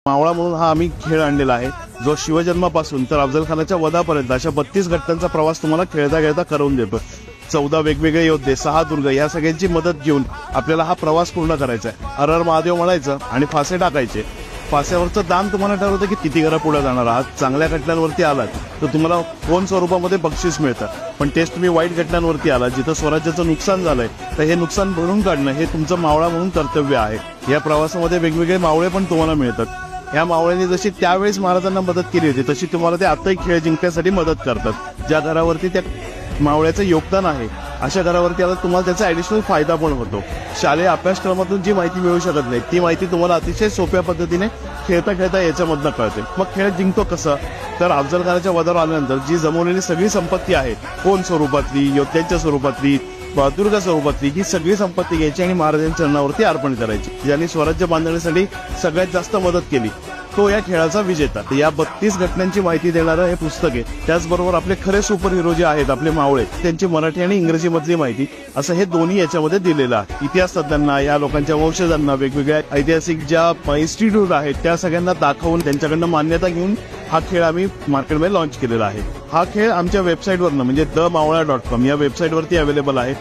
मावळा म्हणून हा आम्ही खेळ आणलेला आहे, जो शिवजन्मापासून तर अफजल खानाच्या वधापर्यंत अशा 32 घटनांचा प्रवास तुम्हाला खेळता खेळता करून देतो. 14 वेगवेगळे योद्धे, 6 दुर्ग या सगळ्यांची मदत घेऊन आपल्याला हा प्रवास पूर्ण करायचा आहे. हर हर महादेव म्हणायचं आणि फासे टाकायचे. फास्यावरचं दाम तुम्हाला ठरवतं की किती घरा पुढे जाणार आहात. चांगल्या घटनांवरती आलात तर तुम्हाला फोन स्वरूपामध्ये बक्षीस मिळतं, पण तेच तुम्ही वाईट घटनांवरती आलात जिथं स्वराज्याचं नुकसान झालंय तर हे नुकसान भरून काढणं हे तुमचं मावळा म्हणून कर्तव्य आहे. या प्रवासामध्ये वेगवेगळे मावळे पण तुम्हाला मिळतात. या मावळ्यांनी जशी त्यावेळेस महाराजांना मदत केली होती तशी तुम्हाला ते आताही खेळ जिंकण्यासाठी मदत करतात. ज्या घरावरती त्या मावळ्याचं योगदान आहे अशा घरावरती आला तुम्हाला त्याचा ऍडिशनल फायदा पण होतो. शालेय अभ्यासक्रमातून जी माहिती मिळू शकत नाही ती माहिती तुम्हाला अतिशय सोप्या पद्धतीने खेळता खेळता याच्यामधनं कळते. मग खेळ जिंकतो कसं, तर अफजल खानाच्या वधावर आल्यानंतर जी जमवलेली सगळी संपत्ती आहे, फोन स्वरूपातली, योद्ध्यांच्या स्वरूपातली, दुर्ग स्वरूपातली, ही सगळी संपत्ती घ्यायची आणि महाराजांच्या चरणावरती अर्पण करायची. ज्यांनी स्वराज्य बांधण्यासाठी सगळ्यात जास्त मदत केली तो या खेळाचा विजेता. या 32 घटनांची माहिती देणारं हे पुस्तक आहे. त्याचबरोबर आपले खरे सुपर हिरो जे आहेत आपले मावळे, त्यांची मराठी आणि इंग्रजी मधली माहिती असं हे दोन्ही याच्यामध्ये दिलेलं आहे. इतिहास तज्ञांना, या लोकांच्या वंशजांना, वेगवेगळ्या ऐतिहासिक ज्या इन्स्टिट्यूट आहेत त्या सगळ्यांना दाखवून त्यांच्याकडनं मान्यता घेऊन हा खेळ आम्ही मार्केटमध्ये लॉन्च केलेला आहे. हा खेळ आमच्या वेबसाईटवरनं म्हणजे themawla.com या वेबसाईटवरती अवेलेबल आहे.